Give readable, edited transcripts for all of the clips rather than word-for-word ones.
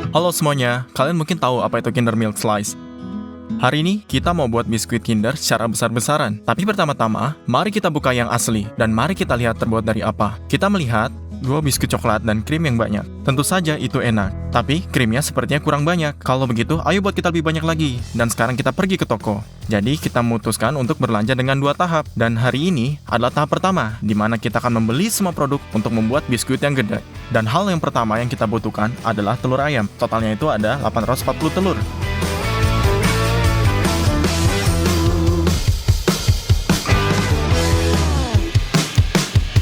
Halo semuanya, kalian mungkin tahu apa itu Kinder Milk Slice. Hari ini kita mau buat biskuit Kinder secara besar-besaran. Tapi pertama-tama, mari kita buka yang asli dan mari kita lihat terbuat dari apa. Kita melihat dua biskuit coklat dan krim yang banyak. Tentu saja itu enak, tapi krimnya sepertinya kurang banyak. Kalau begitu, ayo buat kita lebih banyak lagi. Dan sekarang kita pergi ke toko. Jadi kita memutuskan untuk berlanja dengan dua tahap. Dan hari ini adalah tahap pertama, di mana kita akan membeli semua produk untuk membuat biskuit yang gede. Dan hal yang pertama yang kita butuhkan adalah telur ayam. Totalnya itu ada 840 telur.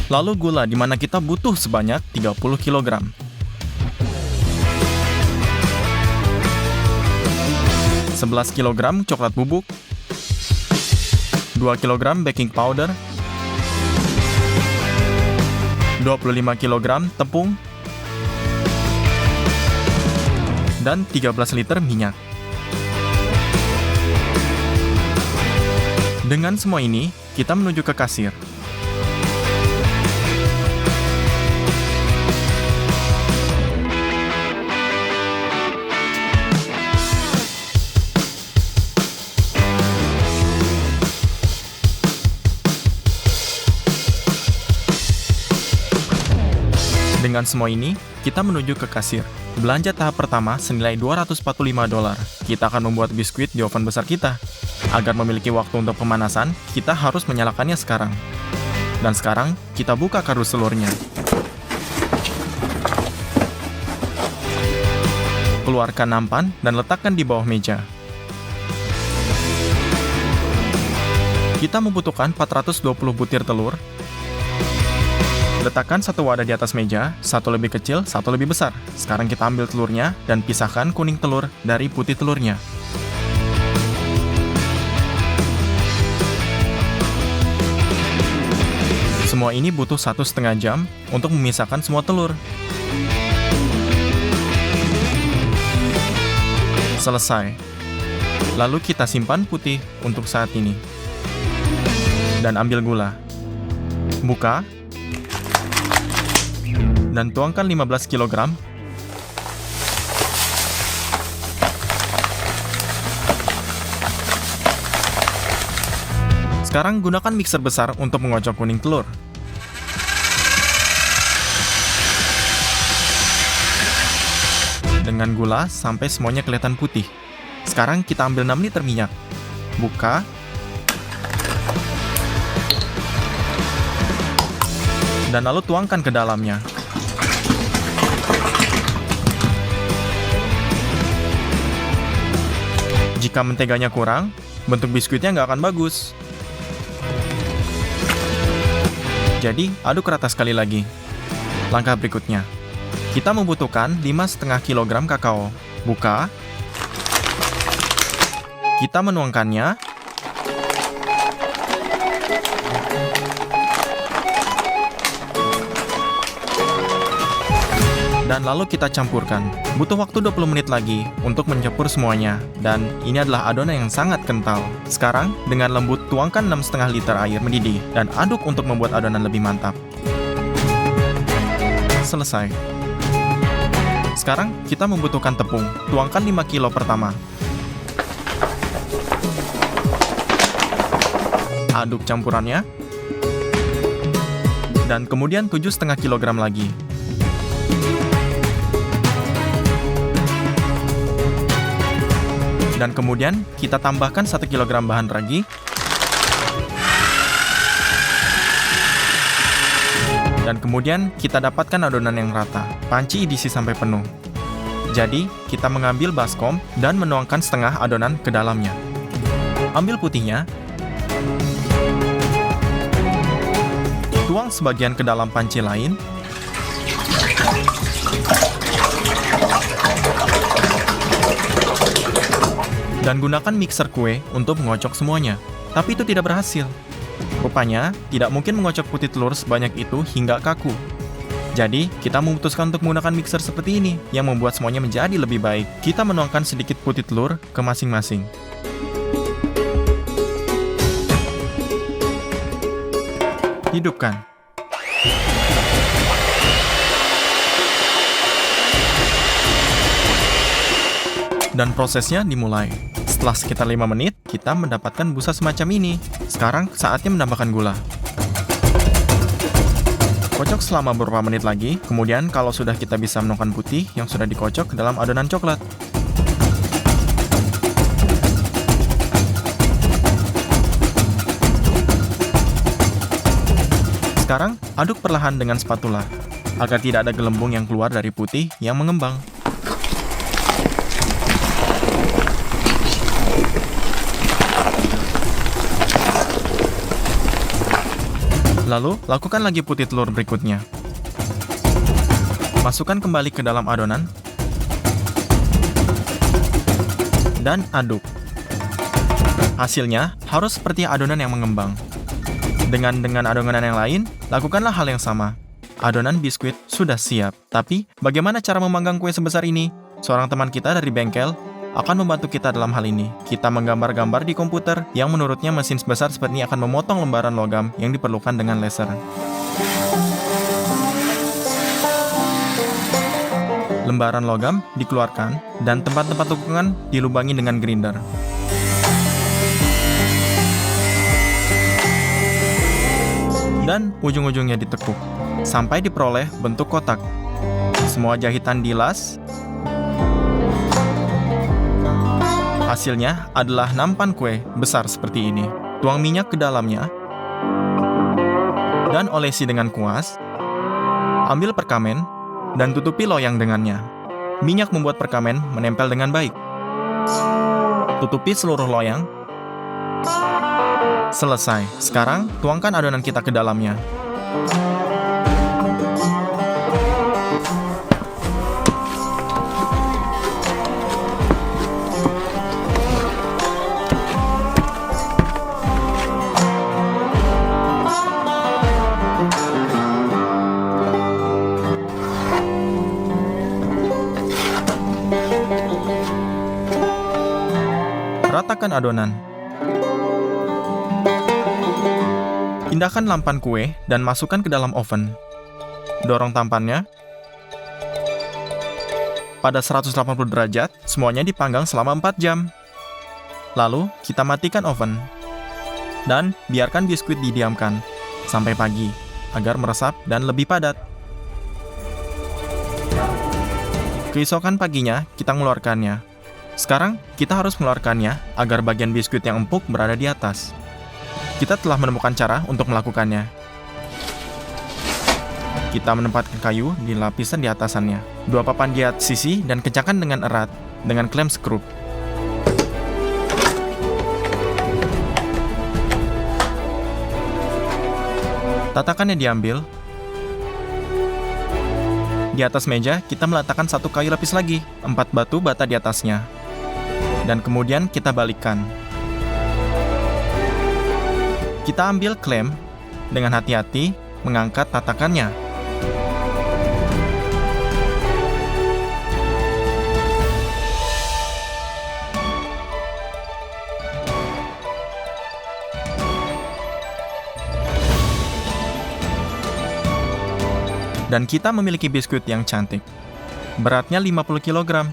Lalu gula, di mana kita butuh sebanyak 30 kg. Sebelas kg coklat bubuk, 2 kg baking powder, 25 kg tepung, dan 13 liter minyak. Dengan semua ini, kita menuju ke kasir. Dengan semua ini, kita menuju ke kasir. Belanja tahap pertama senilai $245. Kita akan membuat biskuit di oven besar kita. Agar memiliki waktu untuk pemanasan, kita harus menyalakannya sekarang. Dan sekarang, kita buka kardus telurnya. Keluarkan nampan dan letakkan di bawah meja. Kita membutuhkan 420 butir telur. Letakkan satu wadah di atas meja, satu lebih kecil, satu lebih besar. Sekarang kita ambil telurnya dan pisahkan kuning telur dari putih telurnya. Semua ini butuh 1,5 jam untuk memisahkan semua telur. Selesai. Lalu kita simpan putih untuk saat ini. Dan ambil gula. Buka. Dan tuangkan 15 kg. Sekarang gunakan mixer besar untuk mengocok kuning telur. Dengan gula sampai semuanya kelihatan putih. Sekarang kita ambil 6 liter minyak. Buka. Dan lalu tuangkan ke dalamnya. Jika menteganya kurang, bentuk biskuitnya nggak akan bagus. Jadi, aduk rata sekali lagi. Langkah berikutnya, kita membutuhkan 5,5 kg kakao. Buka. Kita menuangkannya. Dan lalu kita campurkan. Butuh waktu 20 menit lagi untuk mencampur semuanya. Dan ini adalah adonan yang sangat kental. Sekarang, dengan lembut tuangkan 6,5 liter air mendidih dan aduk untuk membuat adonan lebih mantap. Selesai. Sekarang, kita membutuhkan tepung. Tuangkan 5 kilo pertama. Aduk campurannya. Dan kemudian 7,5 kg lagi. Dan kemudian kita tambahkan 1 kg bahan ragi. Dan kemudian kita dapatkan adonan yang rata. Panci diisi sampai penuh. Jadi, kita mengambil baskom dan menuangkan setengah adonan ke dalamnya. Ambil putihnya. Tuang sebagian ke dalam panci lain. Dan gunakan mixer kue untuk mengocok semuanya. Tapi itu tidak berhasil. Rupanya, tidak mungkin mengocok putih telur sebanyak itu hingga kaku. Jadi, kita memutuskan untuk menggunakan mixer seperti ini, yang membuat semuanya menjadi lebih baik. Kita menuangkan sedikit putih telur ke masing-masing. Hidupkan. Dan prosesnya dimulai. Setelah sekitar 5 menit, kita mendapatkan busa semacam ini. Sekarang saatnya menambahkan gula. Kocok selama beberapa menit lagi, kemudian kalau sudah kita bisa menuangkan putih yang sudah dikocok ke dalam adonan coklat. Sekarang, aduk perlahan dengan spatula, agar tidak ada gelembung yang keluar dari putih yang mengembang. Lalu, lakukan lagi putih telur berikutnya. Masukkan kembali ke dalam adonan, dan aduk. Hasilnya, harus seperti adonan yang mengembang. Dengan adonan yang lain, lakukanlah hal yang sama. Adonan biskuit sudah siap. Tapi, bagaimana cara memanggang kue sebesar ini? Seorang teman kita dari bengkel akan membantu kita dalam hal ini. Kita menggambar-gambar di komputer yang menurutnya mesin sebesar seperti ini akan memotong lembaran logam yang diperlukan dengan laser. Lembaran logam dikeluarkan dan tempat-tempat tukungan dilubangi dengan grinder. Dan ujung-ujungnya ditekuk, sampai diperoleh bentuk kotak. Semua jahitan dilas. Hasilnya adalah nampan kue besar seperti ini. Tuang minyak ke dalamnya, dan olesi dengan kuas. Ambil perkamen, dan tutupi loyang dengannya. Minyak membuat perkamen menempel dengan baik. Tutupi seluruh loyang. Selesai. Sekarang, tuangkan adonan kita ke dalamnya. Ratakan adonan. Pindahkan nampan kue dan masukkan ke dalam oven. Dorong tampannya. Pada 180 derajat, semuanya dipanggang selama 4 jam. Lalu, kita matikan oven. Dan biarkan biskuit didiamkan sampai pagi, agar meresap dan lebih padat. Keesokan paginya, kita mengeluarkannya. Sekarang, kita harus mengeluarkannya agar bagian biskuit yang empuk berada di atas. Kita telah menemukan cara untuk melakukannya. Kita menempatkan kayu di lapisan di atasannya. 2 papan di atas sisi dan kencangkan dengan erat dengan klem skrup. Tatakannya diambil. Di atas meja, kita meletakkan 1 kayu lapis lagi, 4 batu bata di atasnya. Dan kemudian kita balikkan. Kita ambil klem, dengan hati-hati mengangkat tatakannya. Dan kita memiliki biskuit yang cantik. Beratnya 50 kg.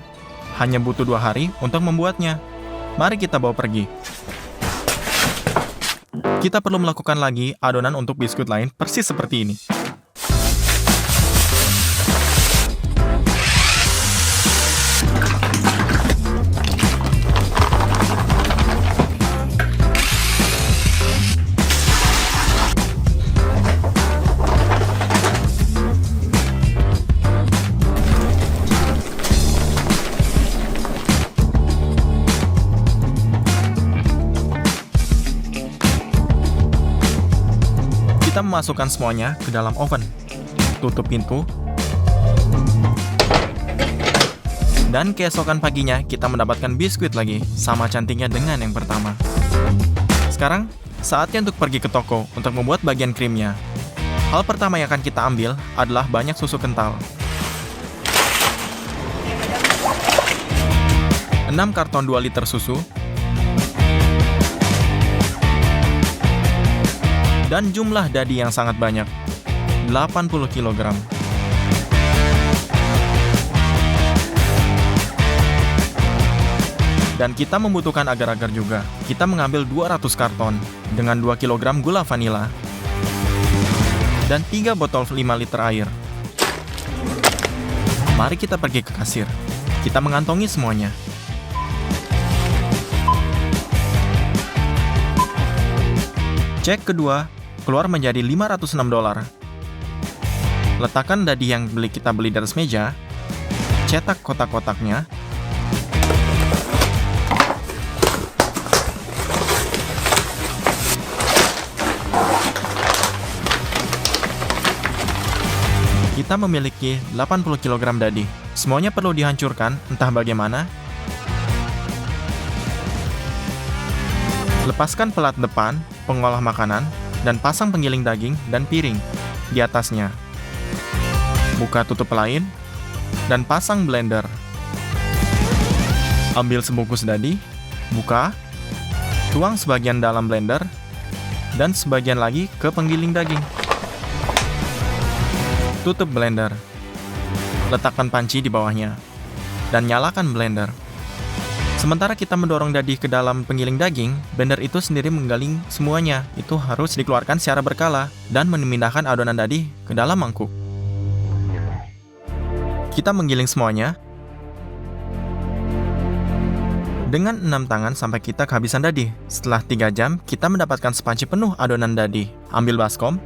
Hanya butuh 2 hari untuk membuatnya. Mari kita bawa pergi. Kita perlu melakukan lagi adonan untuk biskuit lain persis seperti ini. Kita memasukkan semuanya ke dalam oven. Tutup pintu. Dan keesokan paginya, kita mendapatkan biskuit lagi, sama cantiknya dengan yang pertama. Sekarang, saatnya untuk pergi ke toko untuk membuat bagian krimnya. Hal pertama yang akan kita ambil adalah banyak susu kental. 6 karton 2 liter susu. Dan jumlah dadi yang sangat banyak, 80 kg. Dan kita membutuhkan agar-agar juga. Kita mengambil 200 karton dengan 2 kg gula vanila dan 3 botol 5 liter air. Mari kita pergi ke kasir. Kita mengantongi semuanya. Cek kedua keluar menjadi $506. Letakkan dadi yang kita beli di atas meja. Cetak kotak-kotaknya. Kita memiliki 80 kg dadi. Semuanya perlu dihancurkan, entah bagaimana. Lepaskan pelat depan, pengolah makanan, dan pasang penggiling daging dan piring di atasnya. Buka tutup lain, dan pasang blender. Ambil sebungkus dadi, buka, tuang sebagian dalam blender, dan sebagian lagi ke penggiling daging. Tutup blender. Letakkan panci di bawahnya. Dan nyalakan blender. Sementara kita mendorong dadi ke dalam penggiling daging, blender itu sendiri menggiling semuanya. Itu harus dikeluarkan secara berkala dan memindahkan adonan dadi ke dalam mangkuk. Kita menggiling semuanya dengan 6 tangan sampai kita kehabisan dadi. Setelah 3 jam, kita mendapatkan sepanci penuh adonan dadi. Ambil baskom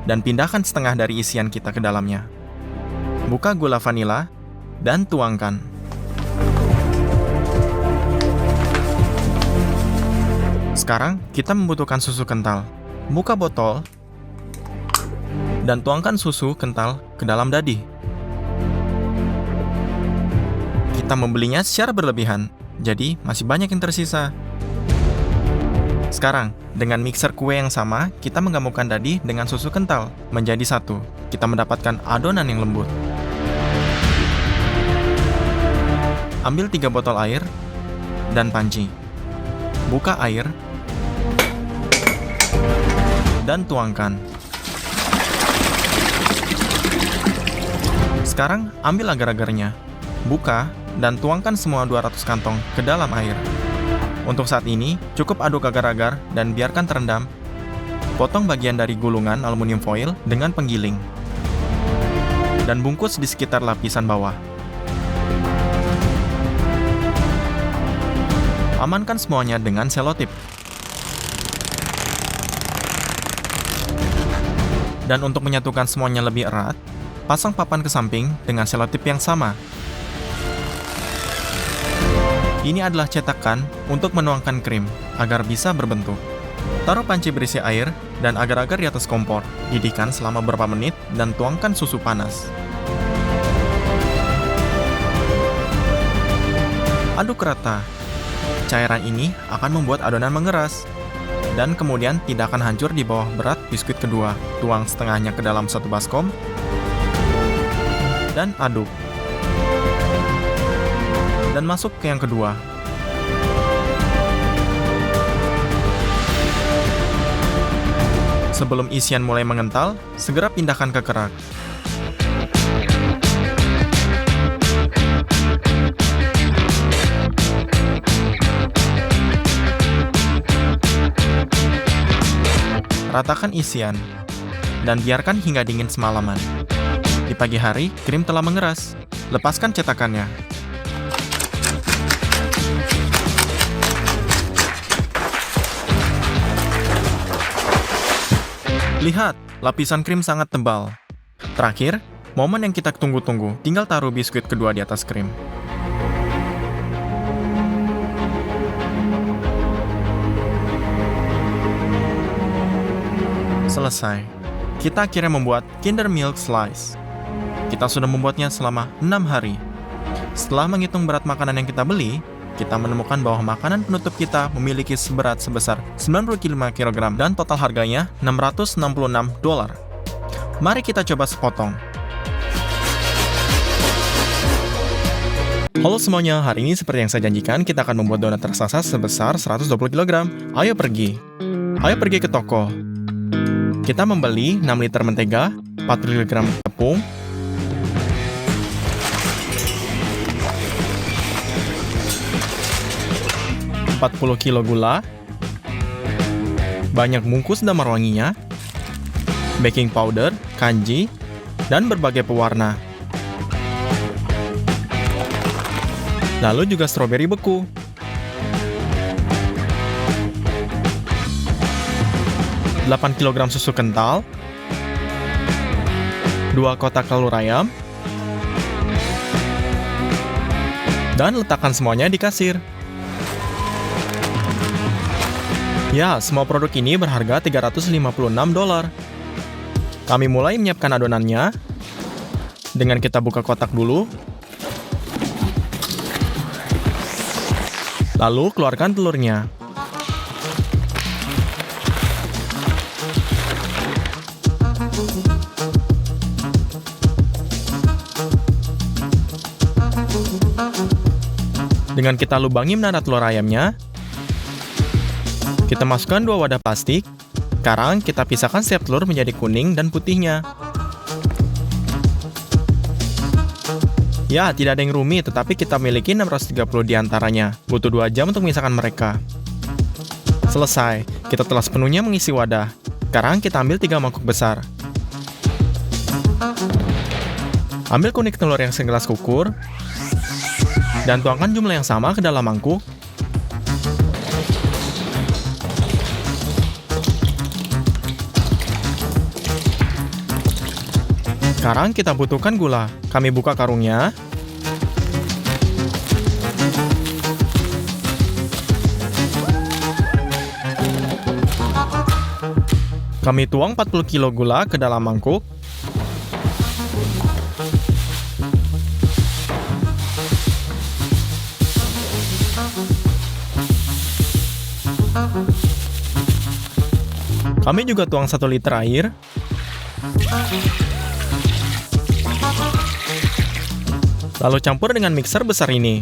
dan pindahkan setengah dari isian kita ke dalamnya. Buka gula vanila dan tuangkan. Sekarang, kita membutuhkan susu kental. Buka botol dan tuangkan susu kental ke dalam dadi. Kita membelinya secara berlebihan, jadi masih banyak yang tersisa. Sekarang, dengan mixer kue yang sama, kita menggabungkan dadi dengan susu kental menjadi satu. Kita mendapatkan adonan yang lembut. Ambil 3 botol air dan panci. Buka air dan tuangkan. Sekarang, ambil agar-agarnya. Buka dan tuangkan semua 200 kantong ke dalam air. Untuk saat ini, cukup aduk agar-agar dan biarkan terendam. Potong bagian dari gulungan aluminium foil dengan penggiling. Dan bungkus di sekitar lapisan bawah. Amankan semuanya dengan selotip. Dan untuk menyatukan semuanya lebih erat, pasang papan ke samping dengan selotip yang sama. Ini adalah cetakan untuk menuangkan krim agar bisa berbentuk. Taruh panci berisi air dan agar-agar di atas kompor. Didihkan selama beberapa menit dan tuangkan susu panas. Aduk rata. Cairan ini akan membuat adonan mengeras dan kemudian tidak akan hancur di bawah berat biskuit kedua. Tuang setengahnya ke dalam satu baskom dan aduk. Dan masuk ke yang kedua. Sebelum isian mulai mengental, segera pindahkan ke kerak. Ratakan isian dan biarkan hingga dingin semalaman. Di pagi hari, krim telah mengeras. Lepaskan cetakannya. Lihat, lapisan krim sangat tebal. Terakhir, momen yang kita tunggu-tunggu, tinggal taruh biskuit kedua di atas krim. Selesai. Kita akhirnya membuat Kinder Milk Slice. Kita sudah membuatnya selama 6 hari. Setelah menghitung berat makanan yang kita beli, kita menemukan bahwa makanan penutup kita memiliki berat sebesar 95 kg dan total harganya $666. Mari kita coba sepotong. Halo semuanya, hari ini seperti yang saya janjikan, kita akan membuat donat raksasa sebesar 120 kg. Ayo pergi ke toko. Kita membeli 6 liter mentega, 40 kg tepung, 40 kilo gula, banyak bungkus damar wanginya, baking powder, kanji, dan berbagai pewarna. Lalu juga stroberi beku. 8 kg susu kental, 2 kotak telur ayam, dan letakkan semuanya di kasir. Ya, semua produk ini berharga $356. Kami mulai menyiapkan adonannya dengan kita buka kotak dulu. Lalu keluarkan telurnya. Dengan kita lubangi menara telur ayamnya, kita masukkan 2 wadah plastik. Sekarang kita pisahkan setiap telur menjadi kuning dan putihnya. Ya, tidak ada yang rumit, tetapi kita miliki 630 diantaranya. Butuh 2 jam untuk memisahkan mereka. Selesai, kita telah sepenuhnya mengisi wadah. Sekarang kita ambil 3 mangkuk besar. Ambil kuning telur yang segelas kukur, dan tuangkan jumlah yang sama ke dalam mangkuk. Sekarang kita butuhkan gula. Kami buka karungnya. Kami tuang 40 kilo gula ke dalam mangkuk. Kami juga tuang 1 liter air. Lalu campur dengan mixer besar ini.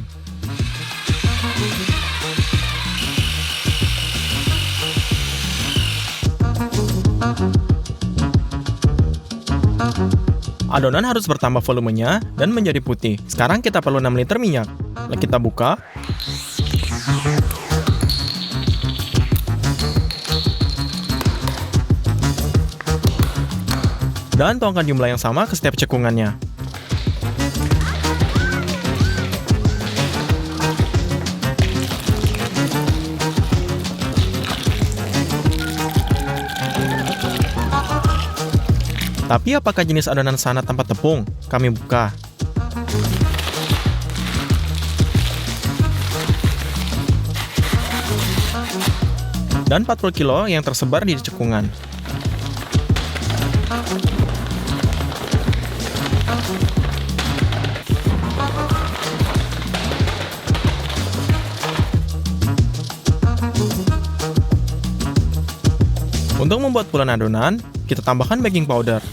Adonan harus bertambah volumenya dan menjadi putih. Sekarang kita perlu 6 liter minyak. Lalu kita buka. Dan tuangkan jumlah yang sama ke setiap cekungannya. Tapi apakah jenis adonan sana tanpa tepung? Kami buka. Dan 40 kilo yang tersebar di cekungan. Untuk membuat bulan adonan, kita tambahkan baking powder.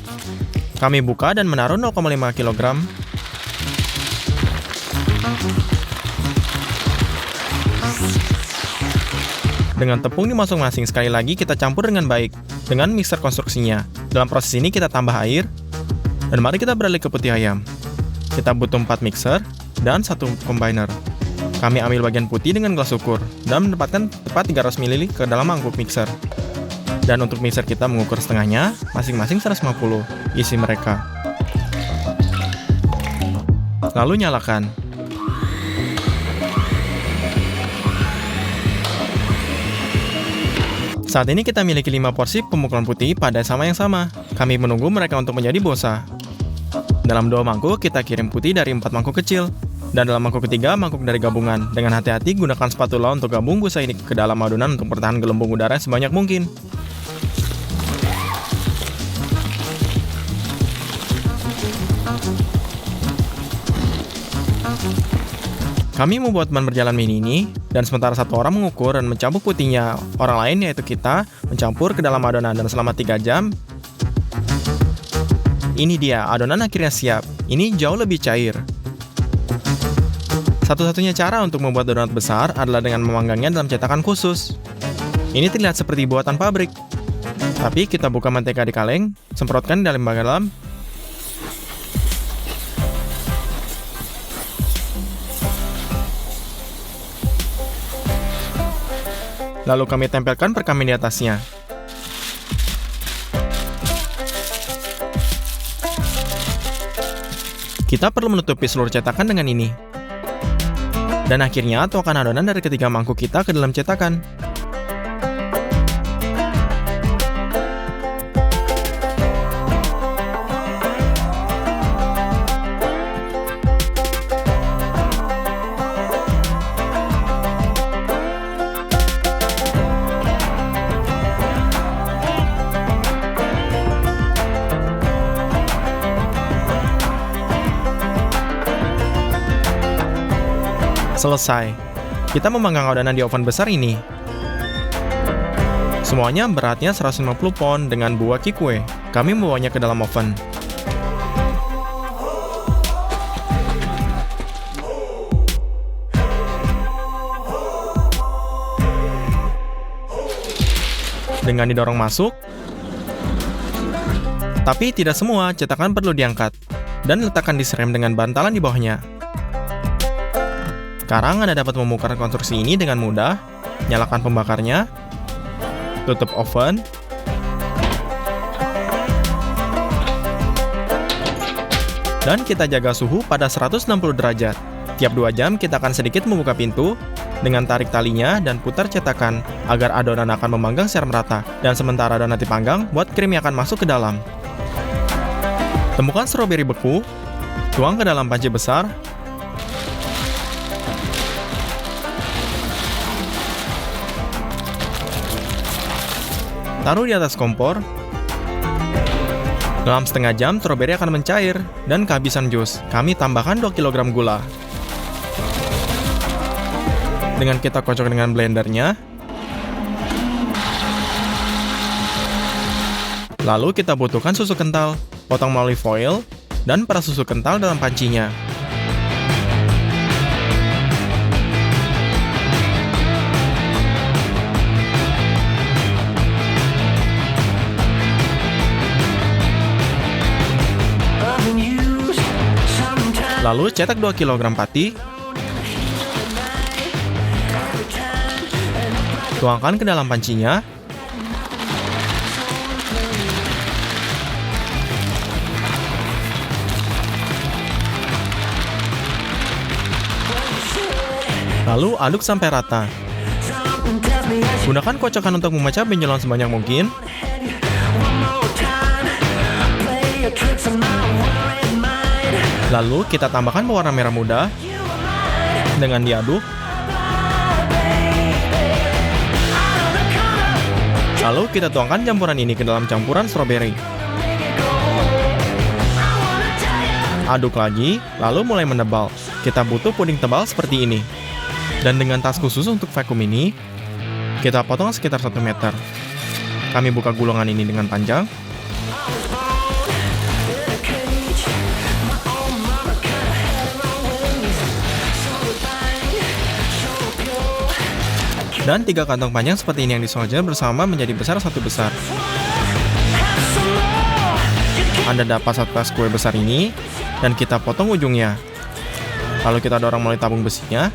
Kami buka dan menaruh 0,5 kg. Dengan tepung di masing-masing, sekali lagi kita campur dengan baik dengan mixer konstruksinya. Dalam proses ini kita tambah air. Dan mari kita beralih ke putih ayam. Kita butuh 4 mixer dan 1 combiner. Kami ambil bagian putih dengan gelas ukur dan menempatkan tepat 300 ml ke dalam mangkuk mixer. Dan untuk mixer kita mengukur setengahnya, masing-masing 150 isi mereka. Lalu nyalakan. Saat ini kita miliki 5 porsi pemukulan putih pada sama yang sama. Kami menunggu mereka untuk menjadi bosa. Dalam 2 mangkuk, kita kirim putih dari 4 mangkuk kecil. Dan dalam mangkuk ketiga, mangkuk dari gabungan. Dengan hati-hati gunakan spatula untuk gabung busa ini ke dalam adonan untuk bertahan gelembung udara sebanyak mungkin. Kami membuat ban berjalan mini ini, dan sementara satu orang mengukur dan mencampur putihnya, orang lain yaitu kita mencampur ke dalam adonan dan selama 3 jam. Ini dia, adonan akhirnya siap. Ini jauh lebih cair. Satu-satunya cara untuk membuat donat besar adalah dengan memanggangnya dalam cetakan khusus. Ini terlihat seperti buatan pabrik. Tapi kita buka mentega di kaleng, semprotkan dalam dalam. Lalu kami tempelkan perkamen di atasnya. Kita perlu menutupi seluruh cetakan dengan ini. Dan akhirnya tuangkan adonan dari ketiga mangkuk kita ke dalam cetakan. Selesai. Kita memanggang adonan di oven besar ini. Semuanya beratnya 150 pound dengan buah kikue. Kami membawanya ke dalam oven. Dengan didorong masuk. Tapi tidak semua cetakan perlu diangkat. Dan letakkan di rem dengan bantalan di bawahnya. Sekarang Anda dapat membongkar konstruksi ini dengan mudah. Nyalakan pembakarnya, tutup oven, dan kita jaga suhu pada 160 derajat. Tiap 2 jam kita akan sedikit membuka pintu dengan tarik talinya dan putar cetakan agar adonan akan memanggang secara merata. Dan sementara adonan dipanggang, buat krimnya akan masuk ke dalam. Temukan stroberi beku, tuang ke dalam panci besar. Taruh di atas kompor. Dalam setengah jam, stroberi akan mencair dan kehabisan jus. Kami tambahkan 2 kg gula. Dengan kita kocok dengan blendernya. Lalu kita butuhkan susu kental, potong melalui foil, dan peras susu kental dalam pancinya. Lalu cetak 2 kg pati. Tuangkan ke dalam pancinya. Lalu aduk sampai rata. Gunakan kocokan untuk memecah benjolan sebanyak mungkin. Lalu kita tambahkan pewarna merah muda dengan diaduk. Lalu kita tuangkan campuran ini ke dalam campuran stroberi. Aduk lagi, lalu mulai menebal. Kita butuh puding tebal seperti ini. Dan dengan tas khusus untuk vakum ini, kita potong sekitar 1 meter. Kami buka gulungan ini dengan panjang. Dan 3 kantong panjang seperti ini yang disolder bersama menjadi besar 1 besar. Anda dapat 1 tas kue besar ini, dan kita potong ujungnya. Lalu kita dorong melalui tabung besinya,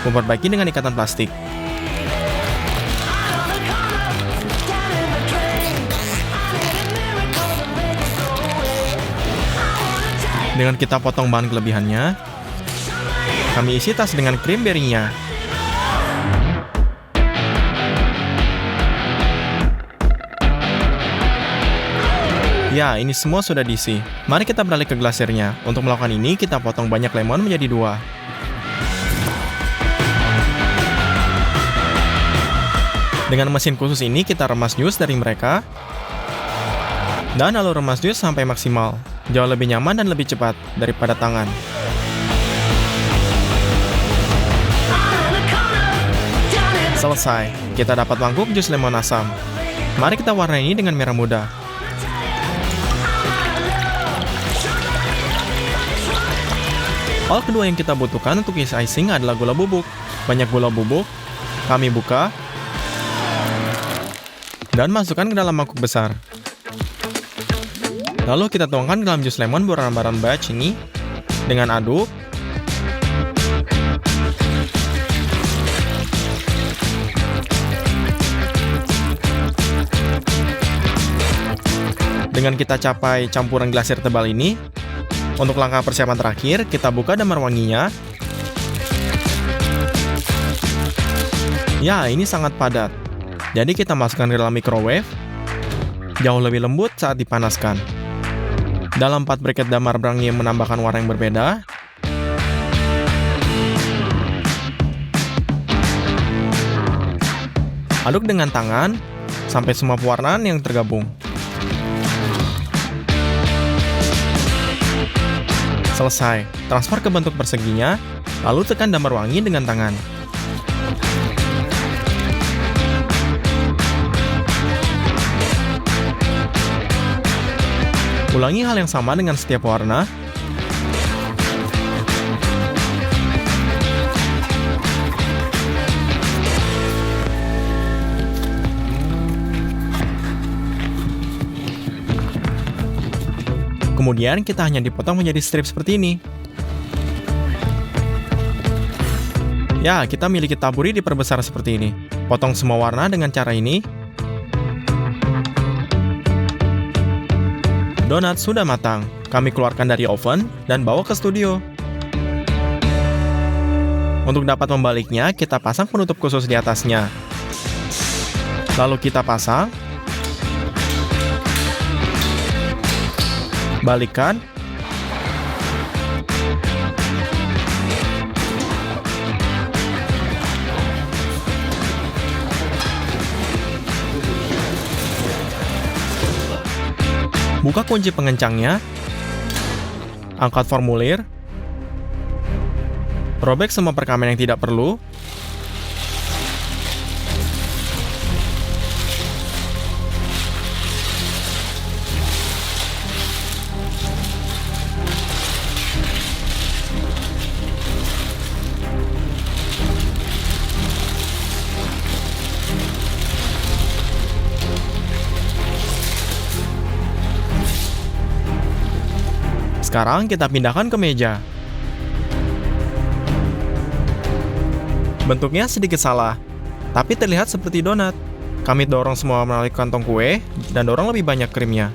memperbaiki dengan ikatan plastik. Dengan kita potong bahan kelebihannya, kami isi tas dengan krim berinya. Ya, ini semua sudah diisi. Mari kita beralih ke glasirnya. Untuk melakukan ini, kita potong banyak lemon menjadi 2. Dengan mesin khusus ini, kita remas jus dari mereka. Dan lalu remas jus sampai maksimal. Jauh lebih nyaman dan lebih cepat daripada tangan. Selesai. Kita dapat mangkuk jus lemon asam. Mari kita warnai ini dengan merah muda. Hal kedua yang kita butuhkan untuk isi icing adalah gula bubuk. Banyak gula bubuk, kami buka, dan masukkan ke dalam mangkuk besar. Lalu kita tuangkan ke dalam jus lemon berwarna batch ini dengan aduk. Dengan kita capai campuran glasir tebal ini, untuk langkah persiapan terakhir, kita buka damar wanginya. Ya, ini sangat padat. Jadi kita masukkan ke dalam microwave. Jauh lebih lembut saat dipanaskan. Dalam 4 briket damar brangi menambahkan warna yang berbeda. Aduk dengan tangan sampai semua pewarnaan yang tergabung. Selesai, transfer ke bentuk perseginya, lalu tekan damar wangi dengan tangan. Ulangi hal yang sama dengan setiap warna. Kemudian kita hanya dipotong menjadi strip seperti ini. Ya, kita miliki taburi diperbesar seperti ini. Potong semua warna dengan cara ini. Donat sudah matang. Kami keluarkan dari oven dan bawa ke studio. Untuk dapat membaliknya, kita pasang penutup khusus di atasnya. Lalu kita pasang. Balikkan. Buka kunci pengencangnya. Angkat formulir. Robek semua perkamen yang tidak perlu. Sekarang kita pindahkan ke meja. Bentuknya sedikit salah, tapi terlihat seperti donat. Kami dorong semua melalui kantong kue dan dorong lebih banyak krimnya.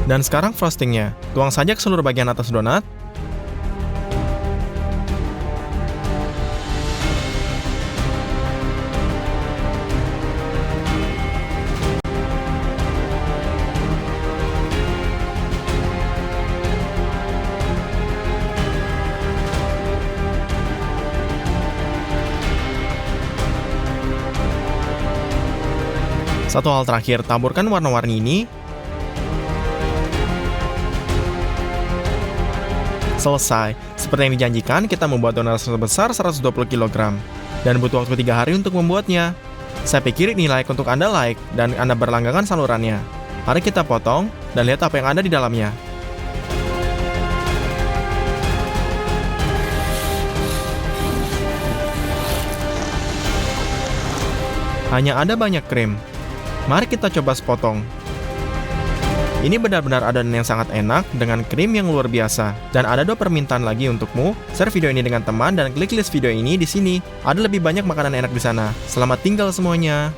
Dan sekarang frostingnya. Tuang saja ke seluruh bagian atas donat. Satu hal terakhir, taburkan warna-warni ini. Selesai. Seperti yang dijanjikan, kita membuat donat sebesar 120 kg. Dan butuh waktu 3 hari untuk membuatnya. Saya pikir ini layak untuk Anda like, dan Anda berlangganan salurannya. Mari kita potong, dan lihat apa yang ada di dalamnya. Hanya ada banyak krim. Mari kita coba sepotong. Ini benar-benar adonan yang sangat enak dengan krim yang luar biasa. Dan ada 2 permintaan lagi untukmu. Share video ini dengan teman dan klik list video ini di sini. Ada lebih banyak makanan enak di sana. Selamat tinggal semuanya.